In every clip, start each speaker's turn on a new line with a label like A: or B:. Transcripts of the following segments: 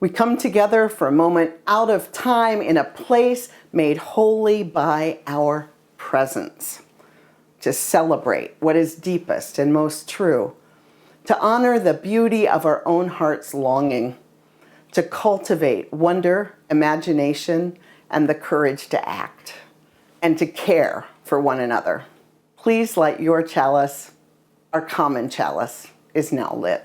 A: We come together for a moment out of time in a place made holy by our presence, to celebrate what is deepest and most true, to honor the beauty of our own heart's longing, to cultivate wonder, imagination, and the courage to act, and to care for one another. Please light your chalice. Our common chalice is now lit.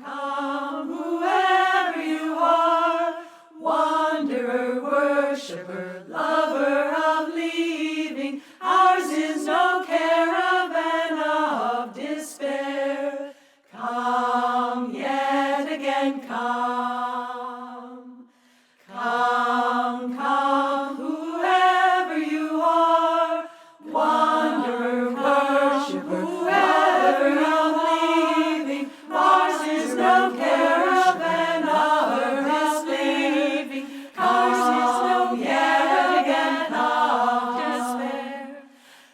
B: Come, whoever you are, wanderer, worshiper, lover of leaving, ours is no caravan of despair. Come yet again, come. Come, come, whoever you are, wanderer, worshiper, lover of leaving, ours is no caravan of disbelieving, ours is no yet again of despair.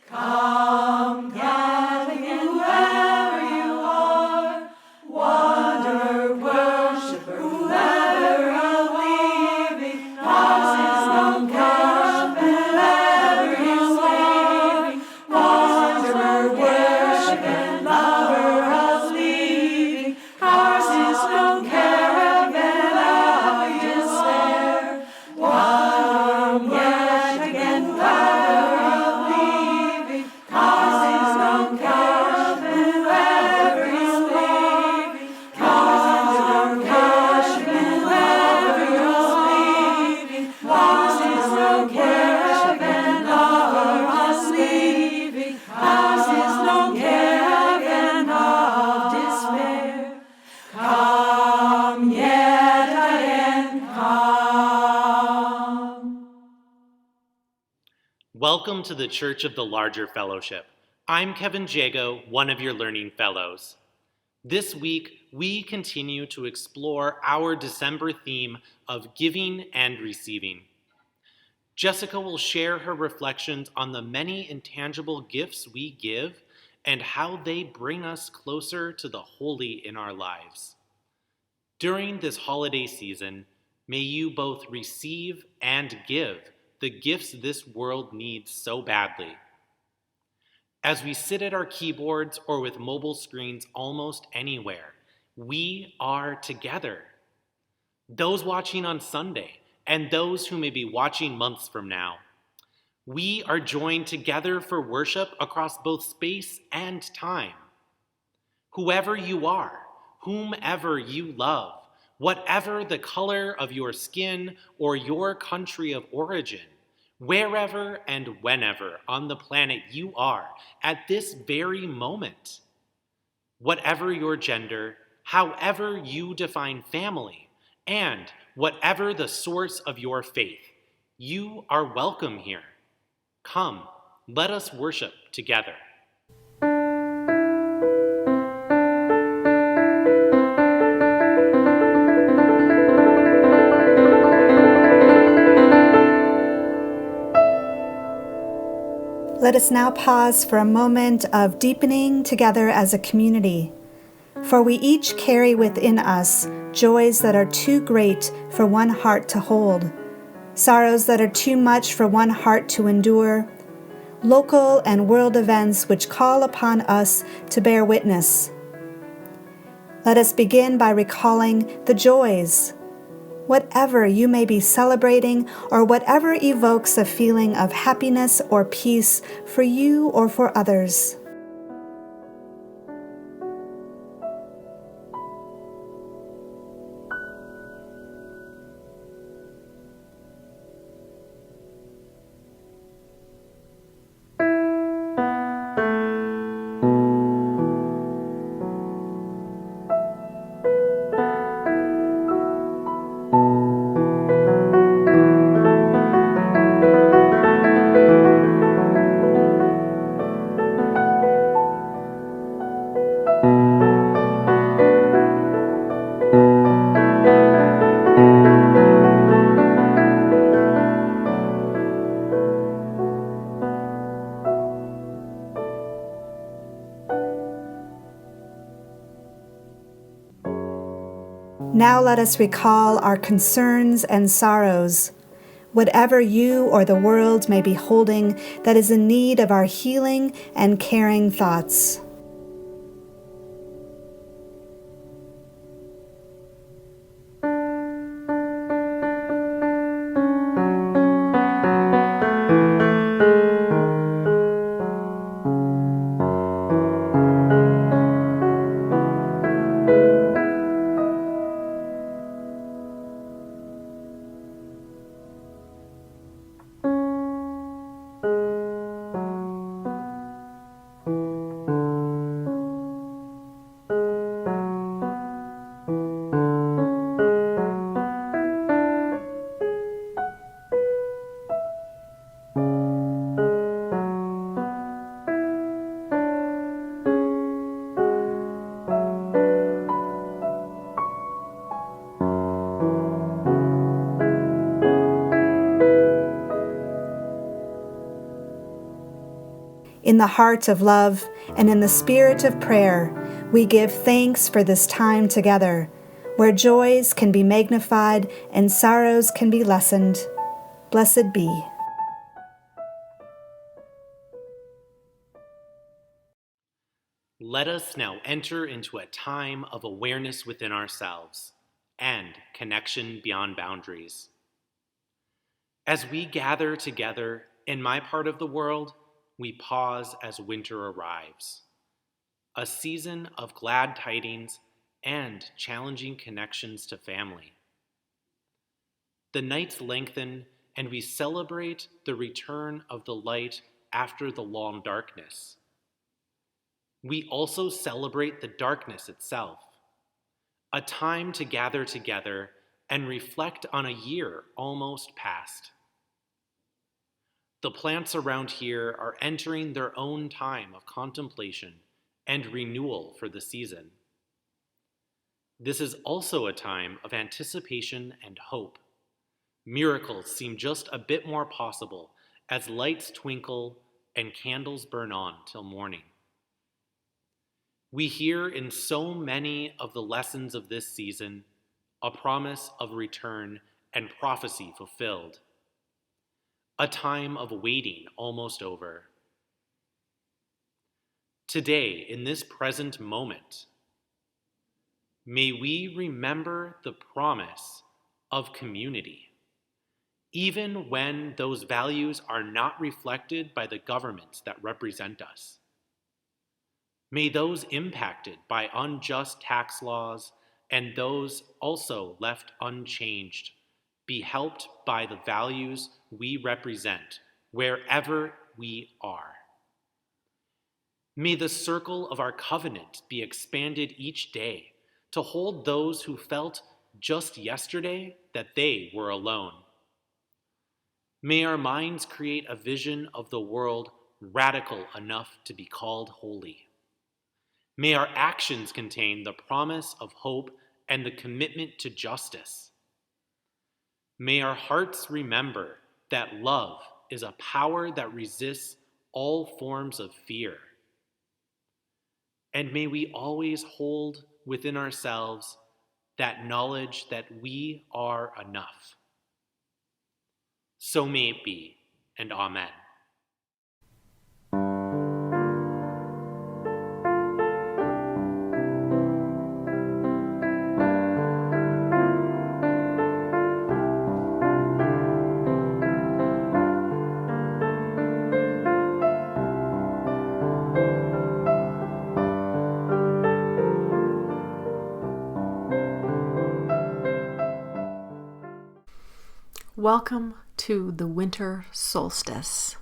B: Come yet again, whoever you are, wanderer, worshiper, lover of leaving, ours is no caravan, whoever is leaving, wanderer, worshiper, lover of leaving, ours is no caravan of despair. Come yet again, lover of leaving, ours is no caravan, whoever is leaving, ours is no caravan, whoever is leaving, ours is no caravan of leaving, ours is no caravan of despair. Come yet again, come.
C: Welcome to the Church of the Larger Fellowship. I'm Kevin Jago, one of your Learning Fellows. This week, we continue to explore our December theme of giving and receiving. Jessica will share her reflections on the many intangible gifts we give and how they bring us closer to the holy in our lives. During this holiday season, may you both receive and give the gifts this world needs so badly. As we sit at our keyboards or with mobile screens almost anywhere, we are together. Those watching on Sunday and those who may be watching months from now, we are joined together for worship across both space and time. Whoever you are, whomever you love, whatever the color of your skin or your country of origin, wherever and whenever on the planet you are at this very moment, whatever your gender, however you define family, and whatever the source of your faith, you are welcome here. Come, let us worship together.
D: Let us now pause for a moment of deepening together as a community, for we each carry within us joys that are too great for one heart to hold, sorrows that are too much for one heart to endure, local and world events which call upon us to bear witness. Let us begin by recalling the joys, whatever you may be celebrating or whatever evokes a feeling of happiness or peace for you or for others. Now let us recall our concerns and sorrows, whatever you or the world may be holding that is in need of our healing and caring thoughts. In the heart of love and in the spirit of prayer, we give thanks for this time together, where joys can be magnified and sorrows can be lessened. Blessed be.
C: Let us now enter into a time of awareness within ourselves and connection beyond boundaries. As we gather together in my part of the world, we pause as winter arrives, a season of glad tidings and challenging connections to family. The nights lengthen and we celebrate the return of the light after the long darkness. We also celebrate the darkness itself, a time to gather together and reflect on a year almost past. The plants around here are entering their own time of contemplation and renewal for the season. This is also a time of anticipation and hope. Miracles seem just a bit more possible as lights twinkle and candles burn on till morning. We hear in so many of the lessons of this season a promise of return and prophecy fulfilled. A time of waiting almost over. Today, in this present moment, may we remember the promise of community, even when those values are not reflected by the governments that represent us. May those impacted by unjust tax laws and those also left unchanged be helped by the values we represent wherever we are. May the circle of our covenant be expanded each day to hold those who felt just yesterday that they were alone. May our minds create a vision of the world radical enough to be called holy. May our actions contain the promise of hope and the commitment to justice. May our hearts remember that love is a power that resists all forms of fear. And may we always hold within ourselves that knowledge that we are enough. So may it be, and amen.
E: Welcome to the winter solstice.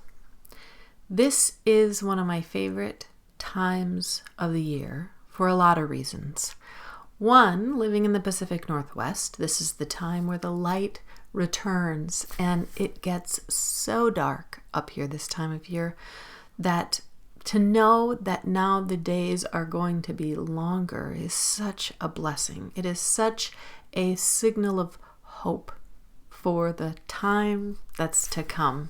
E: This is one of my favorite times of the year for a lot of reasons. One, living in the Pacific Northwest, this is the time where the light returns and it gets so dark up here this time of year that to know that now the days are going to be longer is such a blessing. It is such a signal of hope for the time that's to come.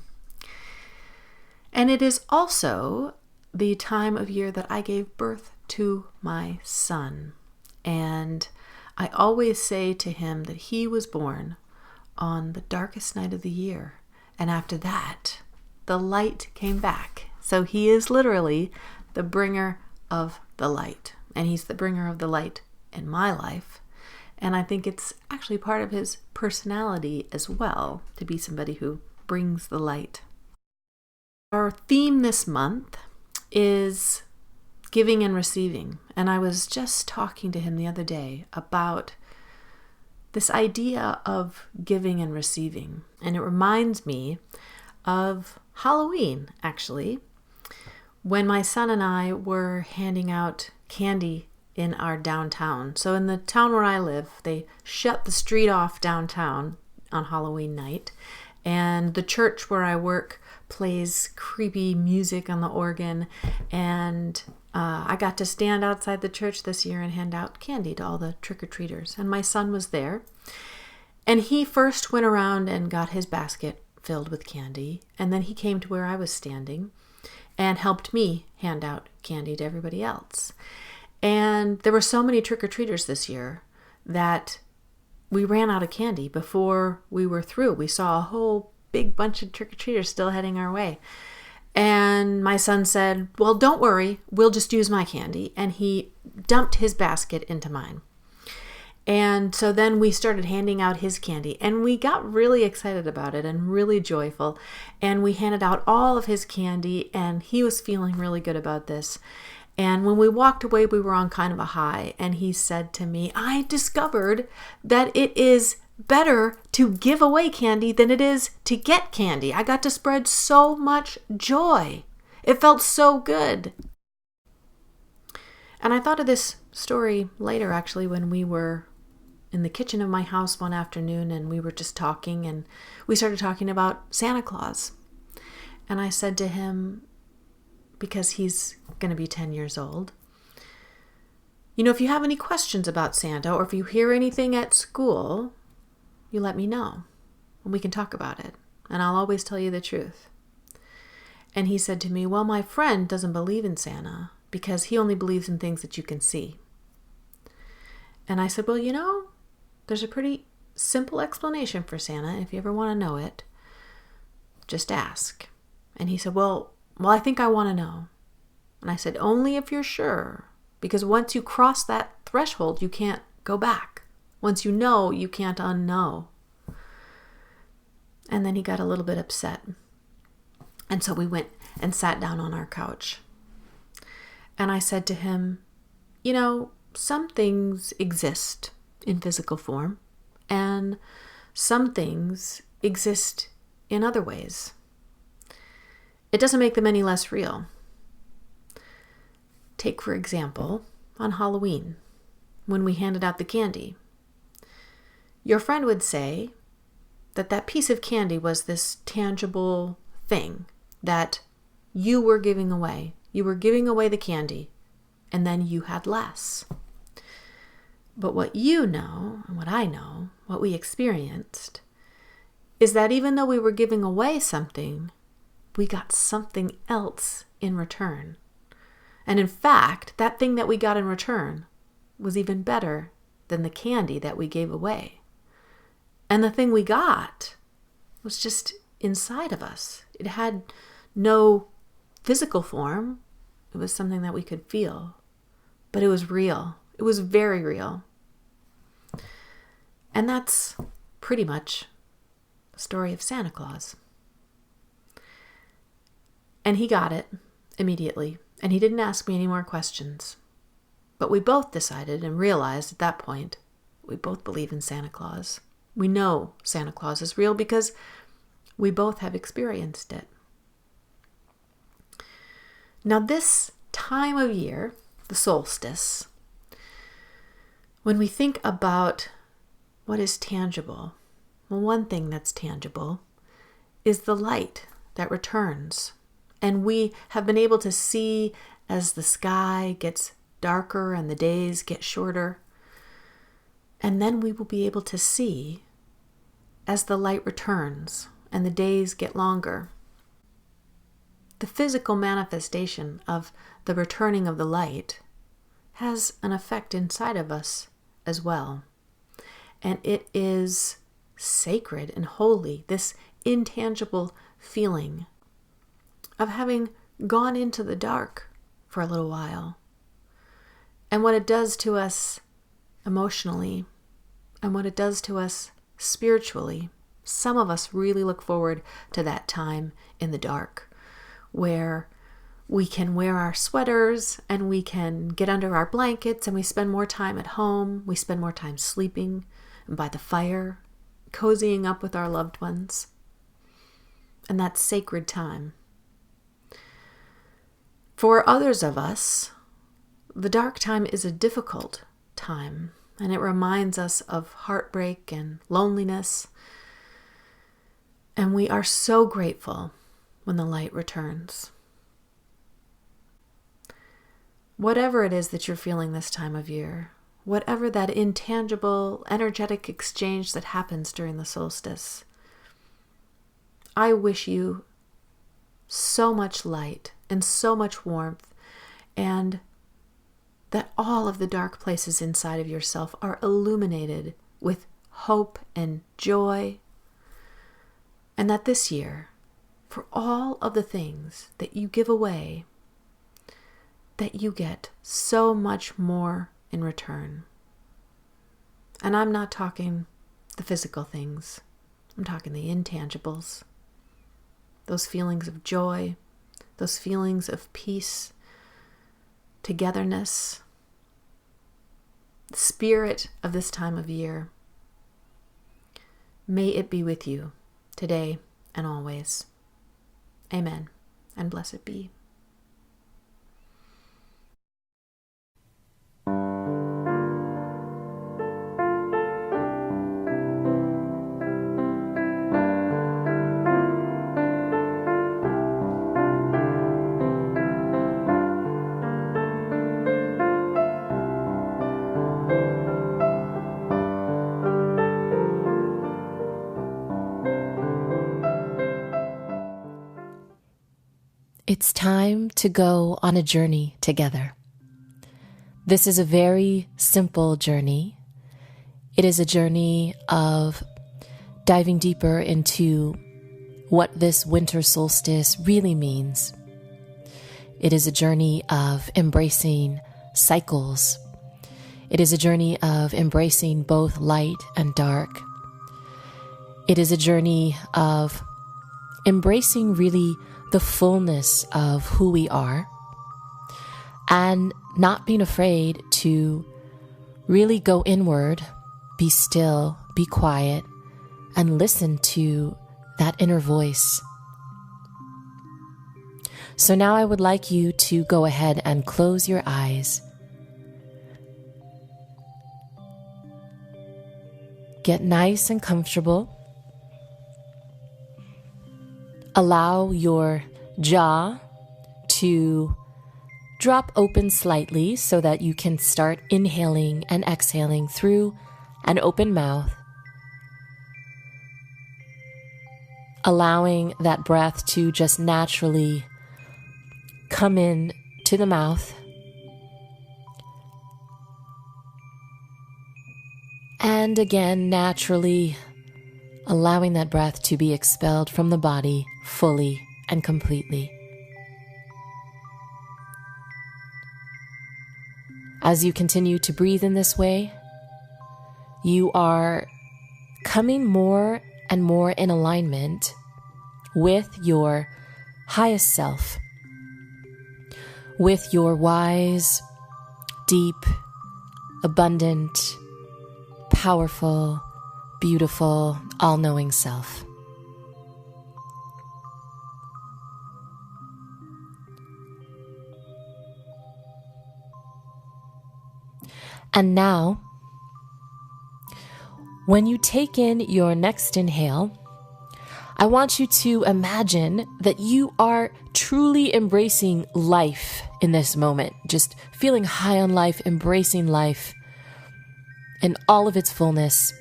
E: And it is also the time of year that I gave birth to my son. And I always say to him that he was born on the darkest night of the year. And after that, the light came back. So he is literally the bringer of the light. And he's the bringer of the light in my life. And I think it's actually part of his personality as well, to be somebody who brings the light. Our theme this month is giving and receiving. And I was just talking to him the other day about this idea of giving and receiving. And it reminds me of Halloween, actually, when my son and I were handing out candy in our downtown. So in the town where I live, they shut the street off downtown on Halloween night. And the church where I work plays creepy music on the organ. And I got to stand outside the church this year and hand out candy to all the trick-or-treaters. And my son was there. And he first went around and got his basket filled with candy. And then he came to where I was standing and helped me hand out candy to everybody else. And there were so many trick-or-treaters this year that we ran out of candy before we were through. We saw a whole big bunch of trick-or-treaters still heading our way. And my son said, well, don't worry, we'll just use my candy. And he dumped his basket into mine. And so then we started handing out his candy. And we got really excited about it and really joyful. And we handed out all of his candy. And he was feeling really good about this. And when we walked away, we were on kind of a high. And he said to me, I discovered that it is better to give away candy than it is to get candy. I got to spread so much joy. It felt so good. And I thought of this story later, actually, when we were in the kitchen of my house one afternoon and we were just talking and we started talking about Santa Claus. And I said to him, because he's going to be 10 years old, you know, if you have any questions about Santa or if you hear anything at school, you let me know and we can talk about it. And I'll always tell you the truth. And he said to me, well, my friend doesn't believe in Santa because he only believes in things that you can see. And I said, well, you know, there's a pretty simple explanation for Santa. If you ever want to know it, just ask. And he said, well, I think I want to know. And I said, only if you're sure, because once you cross that threshold, you can't go back. Once you know, you can't unknow. And then he got a little bit upset. And so we went and sat down on our couch. And I said to him, you know, some things exist in physical form, and some things exist in other ways. It doesn't make them any less real. Take, for example, on Halloween, when we handed out the candy. Your friend would say that that piece of candy was this tangible thing that you were giving away. You were giving away the candy, and then you had less. But what you know, and what I know, what we experienced, is that even though we were giving away something, we got something else in return. And in fact, that thing that we got in return was even better than the candy that we gave away. And the thing we got was just inside of us. It had no physical form. It was something that we could feel. But it was real. It was very real. And that's pretty much the story of Santa Claus. And he got it immediately. And he didn't ask me any more questions. But we both decided and realized at that point, we both believe in Santa Claus. We know Santa Claus is real because we both have experienced it. Now this time of year, the solstice, when we think about what is tangible, well, one thing that's tangible is the light that returns. And we have been able to see as the sky gets darker and the days get shorter. And then we will be able to see as the light returns and the days get longer. The physical manifestation of the returning of the light has an effect inside of us as well. and it is sacred and holy, this intangible feeling of having gone into the dark for a little while, and what it does to us emotionally, and what it does to us spiritually. Some of us really look forward to that time in the dark where we can wear our sweaters and we can get under our blankets and we spend more time at home. We spend more time sleeping and by the fire, cozying up with our loved ones. And that's sacred time. For others of us, the dark time is a difficult time, and it reminds us of heartbreak and loneliness. And we are so grateful when the light returns. Whatever it is that you're feeling this time of year, whatever that intangible, energetic exchange that happens during the solstice, I wish you so much light and so much warmth, and that all of the dark places inside of yourself are illuminated with hope and joy. And that this year, for all of the things that you give away, that you get so much more in return. And I'm not talking the physical things. I'm talking the intangibles. Those feelings of joy, those feelings of peace, togetherness, the spirit of this time of year. May it be with you today and always. Amen, and blessed be.
F: It's time to go on a journey together. This is a very simple journey. It is a journey of diving deeper into what this winter solstice really means. It is a journey of embracing cycles. It is a journey of embracing both light and dark. It is a journey of embracing really the fullness of who we are, and not being afraid to really go inward, be still, be quiet, and listen to that inner voice. So now I would like you to go ahead and close your eyes. Get nice and comfortable. Allow your jaw to drop open slightly so that you can start inhaling and exhaling through an open mouth, allowing that breath to just naturally come in to the mouth and again naturally allowing that breath to be expelled from the body fully and completely. As you continue to breathe in this way, you are coming more and more in alignment with your highest self, with your wise, deep, abundant, powerful, beautiful, all-knowing self. And now, when you take in your next inhale, I want you to imagine that you are truly embracing life in this moment, just feeling high on life, embracing life in all of its fullness.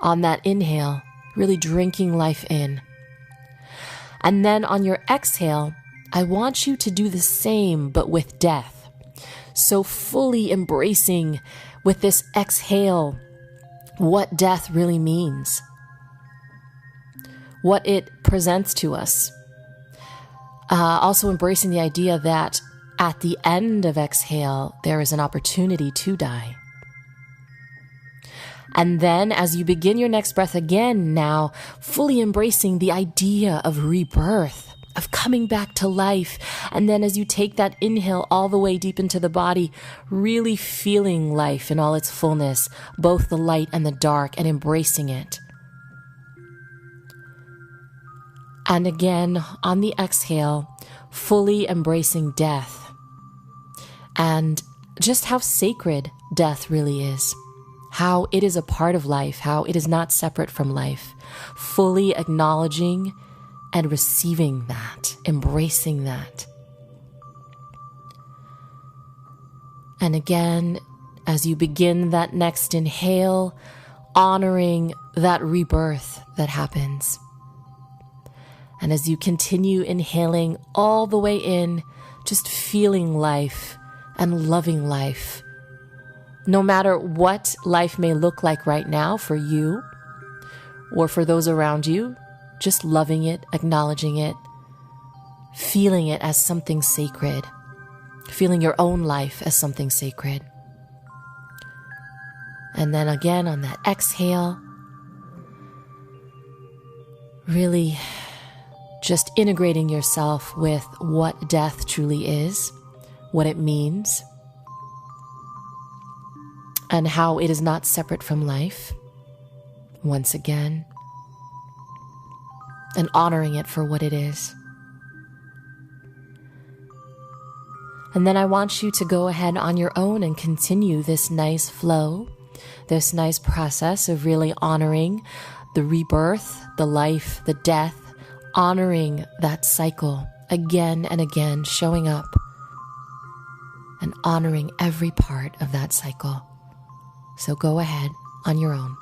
F: On that inhale, really drinking life in. And then on your exhale, I want you to do the same, but with death. So fully embracing with this exhale, what death really means, what it presents to us. Also embracing the idea that at the end of exhale, there is an opportunity to die. And then as you begin your next breath again, now fully embracing the idea of rebirth, of coming back to life. And then as you take that inhale all the way deep into the body, really feeling life in all its fullness, both the light and the dark, and embracing it. And again, on the exhale, fully embracing death and just how sacred death really is, how it is a part of life, how it is not separate from life, fully acknowledging and receiving that, embracing that. And again, as you begin that next inhale, honoring that rebirth that happens. And as you continue inhaling all the way in, just feeling life and loving life. No matter what life may look like right now for you or for those around you, just loving it, acknowledging it, feeling it as something sacred, feeling your own life as something sacred. And then again on that exhale, really just integrating yourself with what death truly is, what it means, and how it is not separate from life, once again, and honoring it for what it is. And then I want you to go ahead on your own and continue this nice flow, this nice process of really honoring the rebirth, the life, the death, honoring that cycle again and again, showing up and honoring every part of that cycle. So go ahead on your own.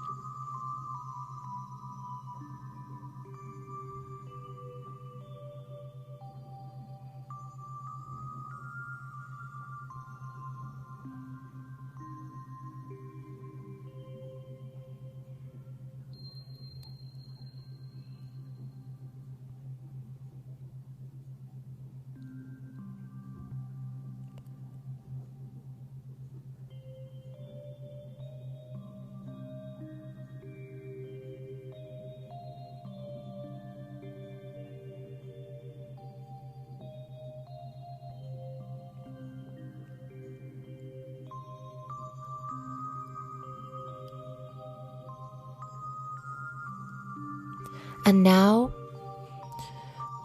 F: And now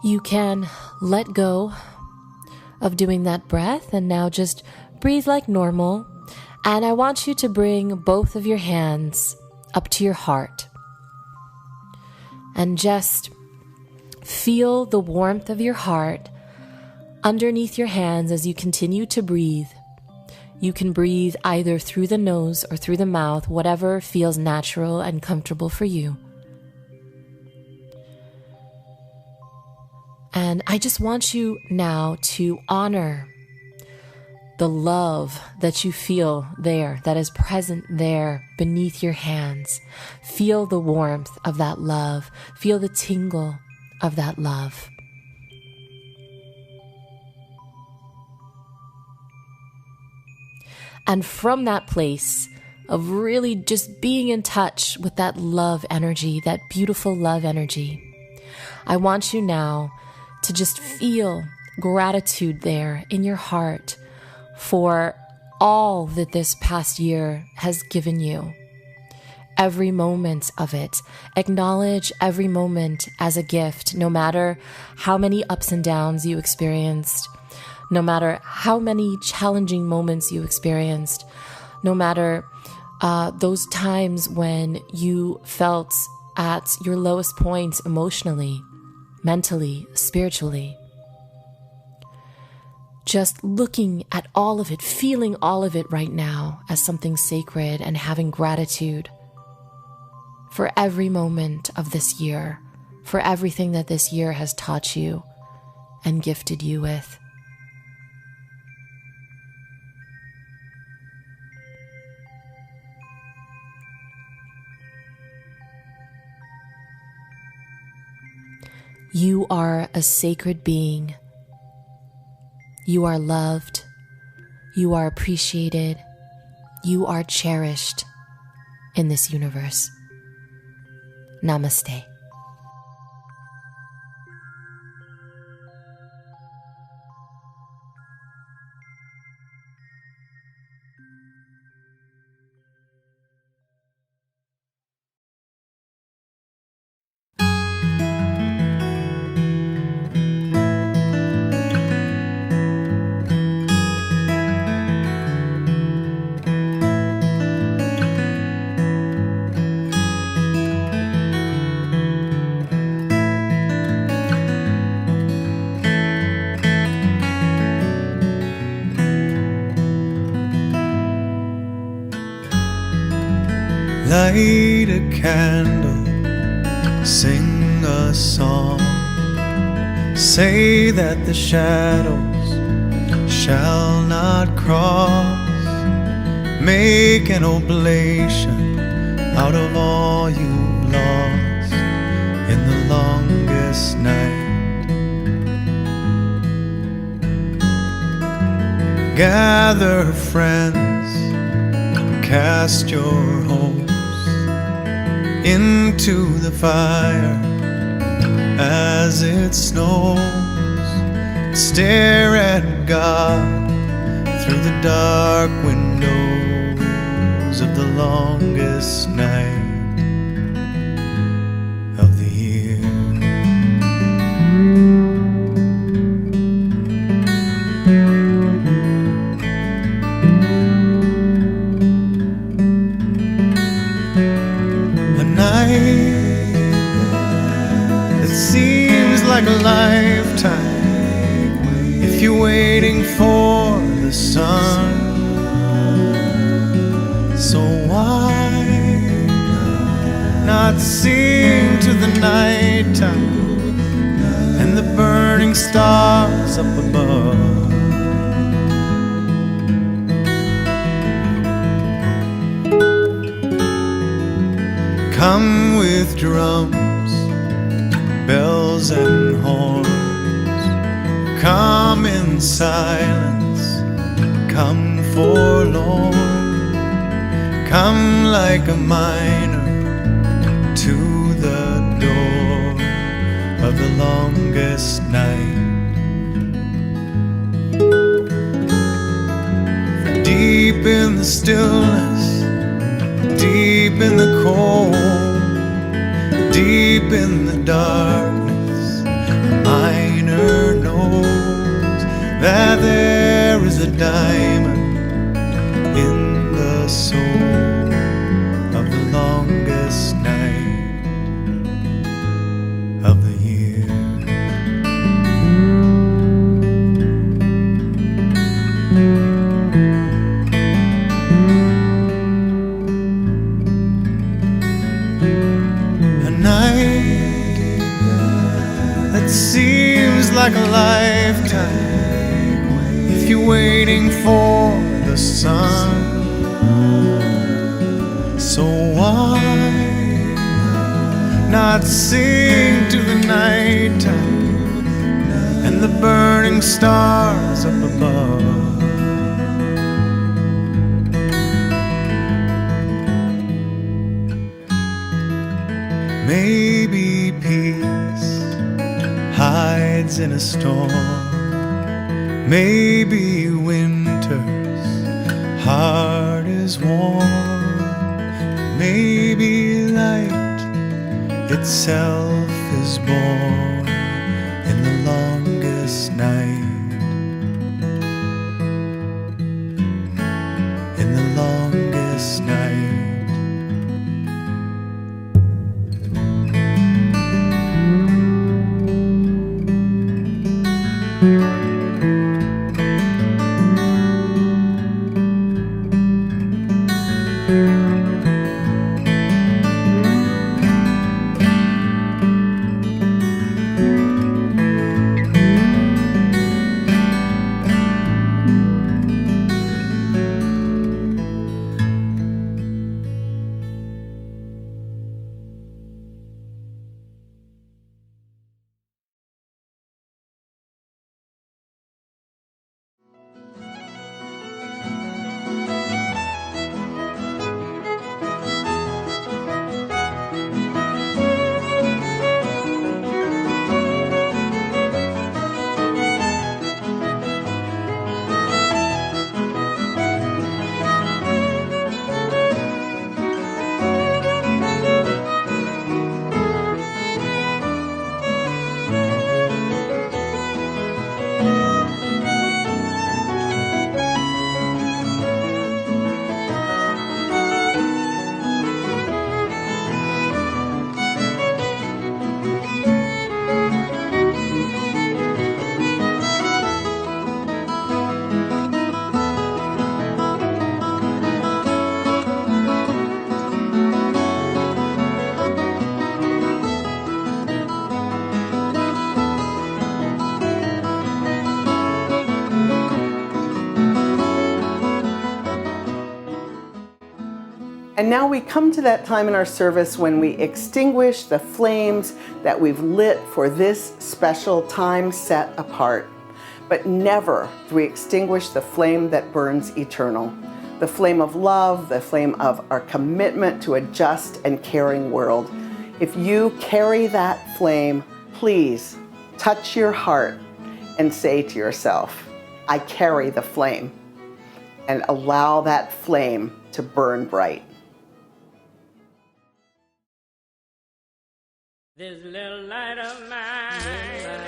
F: you can let go of doing that breath and now just breathe like normal. And I want you to bring both of your hands up to your heart and just feel the warmth of your heart underneath your hands as you continue to breathe. You can breathe either through the nose or through the mouth, whatever feels natural and comfortable for you. And I just want you now to honor the love that you feel there, that is present there beneath your hands. Feel the warmth of that love. Feel the tingle of that love. And from that place of really just being in touch with that love energy, that beautiful love energy, I want you now to just feel gratitude there in your heart for all that this past year has given you. Every moment of it. Acknowledge every moment as a gift, no matter how many ups and downs you experienced, no matter how many challenging moments you experienced, no matter those times when you felt at your lowest points emotionally, mentally, spiritually. Just looking at all of it, feeling all of it right now as something sacred and having gratitude for every moment of this year, for everything that this year has taught you and gifted you with. You are a sacred being. You are loved. You are appreciated. You are cherished in this universe. Namaste.
G: Light a candle, sing a song, say that the shadows shall not cross. Make an oblation out of all you've lost in the longest night. Gather friends, cast your hopes into the fire as it snows. Stare at God through the dark windows of the longest night of the year. It seems like a lifetime if you're waiting for the sun. So why not sing to the nighttime and the burning stars up above? Come with drums, bells and horns. Come in silence, come forlorn. Come like a miner to the door of the longest night. For deep in the stillness, deep in the cold, deep in the darkness, a miner knows that there is a diamond in the soul of the longest night of the year. A night that seems like a lifetime if you're waiting for the sun. So why not sing to the nighttime and the burning stars up above? Maybe peace hides in a storm. Maybe winter's heart is warm. Maybe light itself is born in the longest night. In the longest night.
A: And now we come to that time in our service when we extinguish the flames that we've lit for this special time set apart. But never do we extinguish the flame that burns eternal. The flame of love, the flame of our commitment to a just and caring world. If you carry that flame, please touch your heart and say to yourself, I carry the flame, and allow that flame to burn bright.
B: This little light of mine,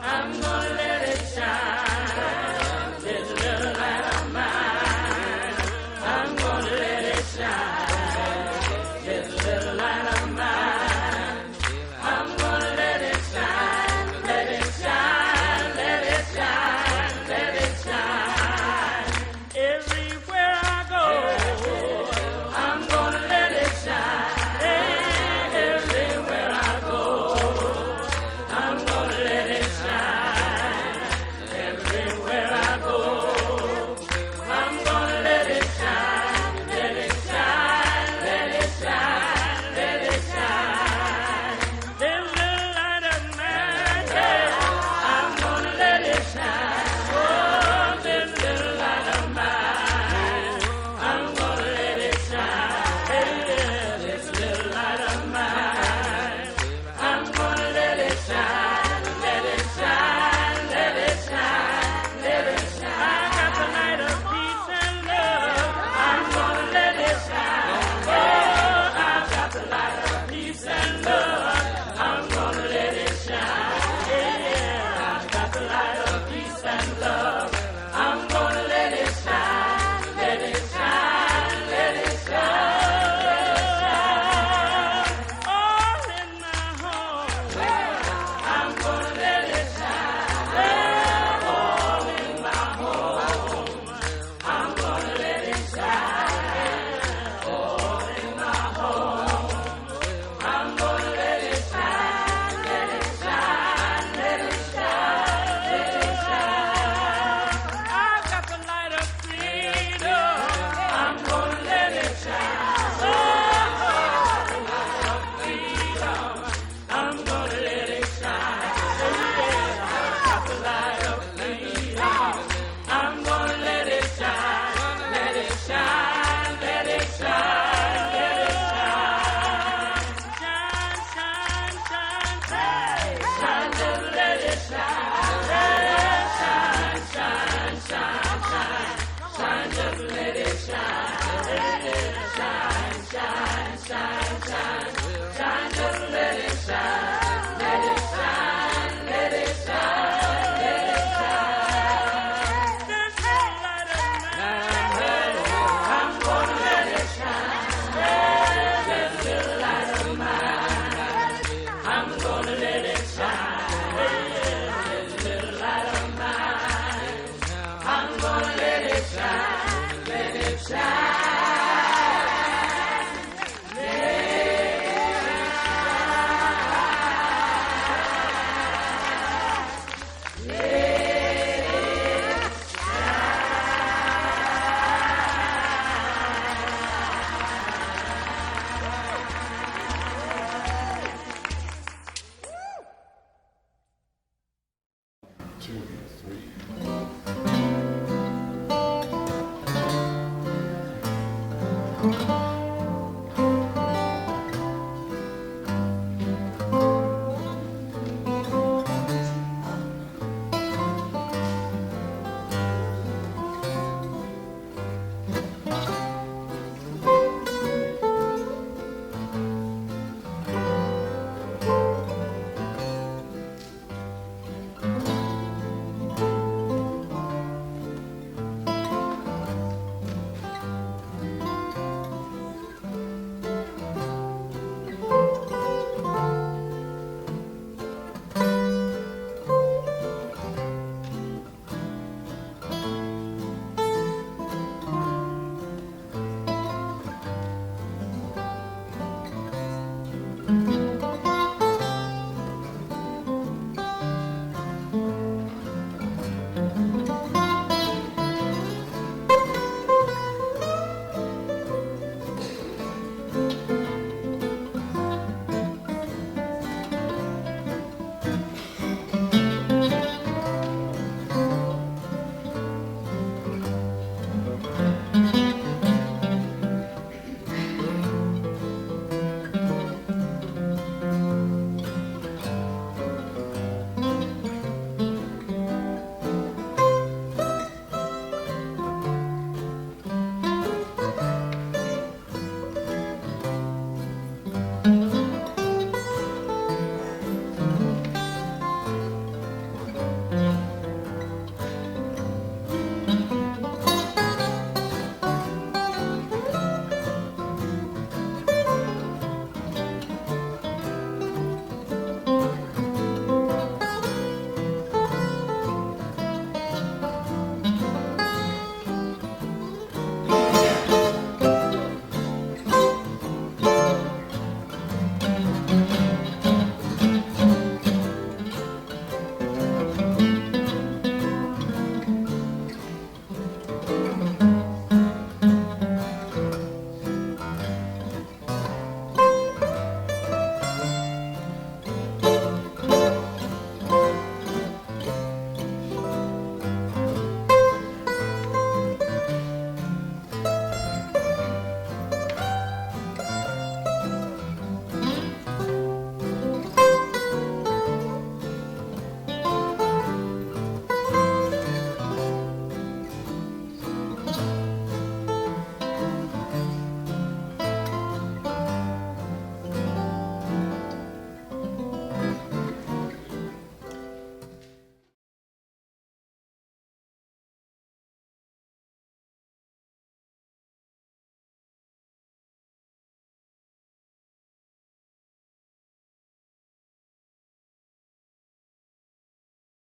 B: I'm gonna let it shine. This little light of mine, I'm gonna let it shine. This little light of mine, I'm gonna let it shine. Let it shine, let it shine, let it shine. Everywhere I go, I'm gonna let it shine. Everywhere I go, I'm gonna let it shine. Everywhere I go, I'm gonna let it shine. Let it shine, let it shine, let it shine. This little light of mine, yeah, I'm gonna let it shine. Oh, this little light of mine, I'm gonna let it shine. Yeah, this little light of mine, I'm gonna let it shine. Let it shine, let it shine, let it shine. I got the light of peace and love, I'm gonna let it shine. Oh, I got the light of peace and love, I'm gonna let it shine. Yeah, I got the light of peace and love, I'm gonna let it shine. Let it shine, let it shine. All in my home, I'm gonna let it shine. Yeah, all in my home, I'm gonna let it shine. All in my home, I'm gonna let it shine. Let it shine, let it shine, let it shine. I got the light of freedom, I'm gonna let it shine. Oh, the light of freedom, I'm gonna let it shine. Yeah, I got the light of freedom, I'm gonna let it shine. Let it shine, let it shine, let it shine. Shine, shine, shine, shine. Shine, just let it shine. Yeah, shine, shine, shine, shine. Shine, just let it shine. Yeah, shine, shine, shine, shine. Shine, just let it shine. Let it shine, let it shine, let it shine. This little light of mine, I'm gonna let it shine. Yeah, this little light of mine, I'm gonna let it shine. Yeah, this little light of mine, I'm gonna let it shine. Let it shine.
G: Three.